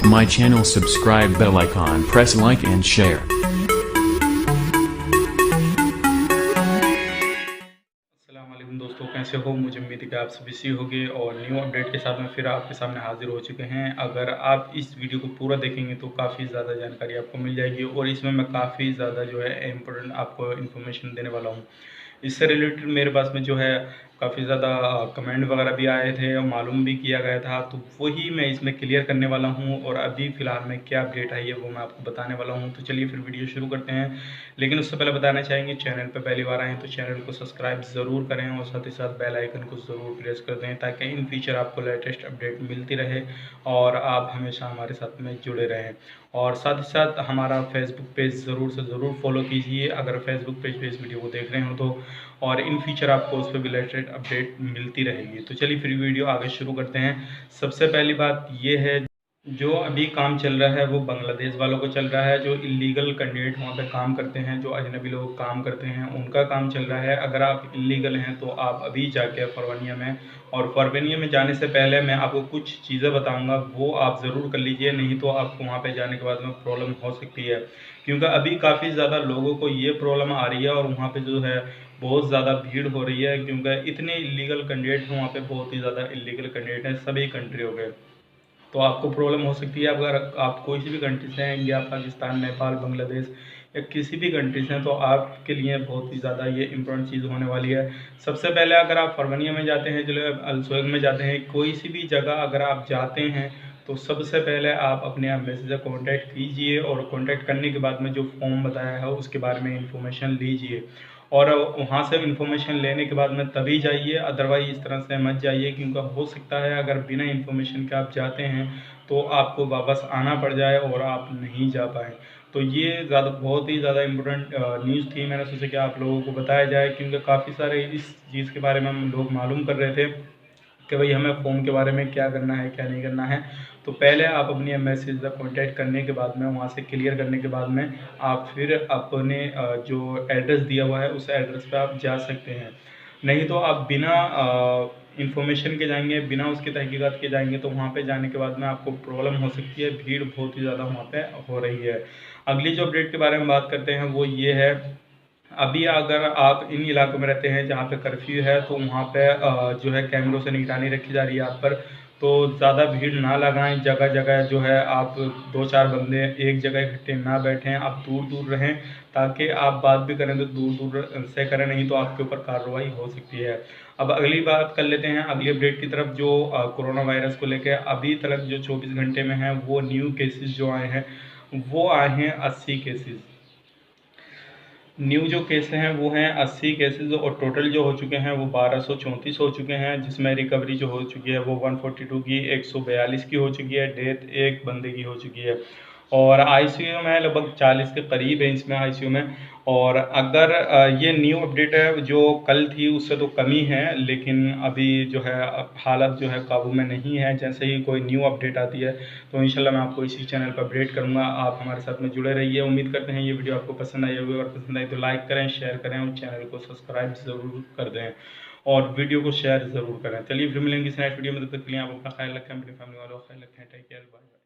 my channel, subscribe, bell icon, press like and share. अस्सलाम वालेकुम दोस्तों, कैसे हो? मुझे उम्मीद है कि आप सभी सी होंगे और न्यू अपडेट के साथ में फिर आपके सामने हाजिर हो चुके हैं। अगर आप इस वीडियो को पूरा देखेंगे तो काफ़ी ज़्यादा जानकारी आपको मिल जाएगी और इसमें मैं काफ़ी ज़्यादा जो है इम्पोर्टेंट आपको इन्फॉर्मेशन देने वाला हूँ। इससे रिलेटेड मेरे पास में जो है काफ़ी ज़्यादा कमेंट वगैरह भी आए थे और मालूम भी किया गया था, तो वही मैं इसमें क्लियर करने वाला हूँ और अभी फ़िलहाल में क्या अपडेट आई है वो मैं आपको बताने वाला हूँ। तो चलिए फिर वीडियो शुरू करते हैं। लेकिन उससे पहले बताना चाहेंगे, चैनल पे पहली बार आए हैं तो चैनल को सब्सक्राइब ज़रूर करें और साथ ही साथ बेल आइकन को ज़रूर प्रेस कर दें ताकि इन फ्यूचर आपको लेटेस्ट अपडेट मिलती रहे और आप हमेशा हमारे साथ में जुड़े रहें। और साथ ही साथ हमारा फेसबुक पेज ज़रूर से ज़रूर फॉलो कीजिए अगर फेसबुक पेज पे इस वीडियो को देख रहे हो तो, और इन फ्यूचर आपको उस पर भी लेटेस्ट अपडेट मिलती रहेगी। तो चलिए फिर वीडियो आगे शुरू करते हैं। सबसे पहली बात ये है, जो अभी काम चल रहा है वो बांग्लादेश वालों को चल रहा है। जो इलीगल कैंडिडेट वहाँ पे काम करते हैं, जो अजनबी लोग काम करते हैं, उनका काम चल रहा है। अगर आप इलीगल हैं तो आप अभी जाके फरवानिया में, और फरवानिया में जाने से पहले मैं आपको कुछ चीज़ें बताऊंगा, वो आप ज़रूर कर लीजिए, नहीं तो आपको वहाँ पे जाने के बाद में प्रॉब्लम हो सकती है। क्योंकि अभी काफ़ी ज़्यादा लोगों को ये प्रॉब्लम आ रही है और वहाँ पर जो है बहुत ज़्यादा भीड़ हो रही है, क्योंकि इतने इलीगल कैंडिडेट हैं वहाँ पे, बहुत ही ज़्यादा इलीगल कैंडिडेट हैं सभी कंट्रियों के। तो आपको प्रॉब्लम हो सकती है अगर आप कोई सी भी कंट्री से हैं, इंडिया, पाकिस्तान, नेपाल, बांग्लादेश या किसी भी कंट्री से हैं, तो आपके लिए बहुत ही ज़्यादा ये इम्पोर्टेंट चीज़ होने वाली है। सबसे पहले अगर आप फरवनिया में जाते हैं, जो अलसोग में जाते हैं, कोई सी भी जगह अगर आप जाते हैं तो सबसे पहले आप अपने एम्बेसी से कॉन्टैक्ट कीजिए और कॉन्टैक्ट करने के बाद में जो फॉर्म बताया है उसके बारे में इंफॉर्मेशन लीजिए और वहाँ से इन्फॉर्मेशन लेने के बाद में तभी जाइए, अदरवाइज इस तरह से मत जाइए, क्योंकि हो सकता है अगर बिना इन्फॉर्मेशन के आप जाते हैं तो आपको वापस आना पड़ जाए और आप नहीं जा पाएँ। तो ये बहुत ही ज़्यादा इम्पोर्टेंट न्यूज़ थी, मैंने सोचा कि आप लोगों को बताया जाए, क्योंकि काफ़ी सारे इस चीज़ के बारे में हम लोग मालूम कर रहे थे कि भाई हमें फ़ोन के बारे में क्या करना है क्या नहीं करना है। तो पहले आप अपनी एम्बेसी से कॉन्टैक्ट करने के बाद में, वहाँ से क्लियर करने के बाद में, आप फिर अपने जो एड्रेस दिया हुआ है उस एड्रेस पे आप जा सकते हैं। नहीं तो आप बिना इन्फॉर्मेशन के जाएंगे, बिना उसकी तहकीकात के जाएंगे, तो वहाँ पे जाने के बाद में आपको प्रॉब्लम हो सकती है। भीड़ बहुत ही ज़्यादा वहाँ पे हो रही है। अगली जो अपडेट के बारे में बात करते हैं वो ये है, अभी अगर आप इन इलाकों में रहते हैं जहाँ पे कर्फ्यू है तो वहाँ पे जो है कैमरों से निगरानी रखी जा रही है आप पर। तो ज़्यादा भीड़ ना लगाएं, जगह जगह जो है आप दो चार बंदे एक जगह इकट्ठे ना बैठें, आप दूर दूर रहें, ताकि आप बात भी करें तो दूर दूर से करें, नहीं तो आपके ऊपर कार्रवाई हो सकती है। अब अगली बात कर लेते हैं, अगली अपडेट की तरफ, जो कोरोना वायरस को लेकर अभी तक जो 24 घंटे में है वो न्यू केसेस जो आए हैं वो आए हैं 80 केसेस। न्यू जो केस हैं वो हैं 80 केसेस और टोटल जो हो चुके हैं वो 1234 हो चुके हैं, जिसमें रिकवरी जो हो चुकी है वो 142 की, 142 की हो चुकी है, डेथ एक बंदे की हो चुकी है और आईसीयू में लगभग 40 के करीब है इसमें आईसीयू में। और अगर ये न्यू अपडेट है, जो कल थी उससे तो कमी है, लेकिन अभी जो है हालत जो है काबू में नहीं है। जैसे ही कोई न्यू अपडेट आती है तो इंशाल्लाह मैं आपको इसी चैनल पर अपडेट करूंगा। आप हमारे साथ में जुड़े रहिए। उम्मीद करते हैं ये वीडियो आपको पसंद आई होगी, और पसंद आई तो लाइक करें, शेयर करें और चैनल को सब्सक्राइब ज़रूर कर दें और वीडियो को शेयर ज़रूर करें। चलिए फिर मिलेंगे इस नेक्स्ट वीडियो में, तब तक के लिए आप अपना ख्याल रखें, अपनी फैमिली वालों का ख्याल रखें। Take care, bye.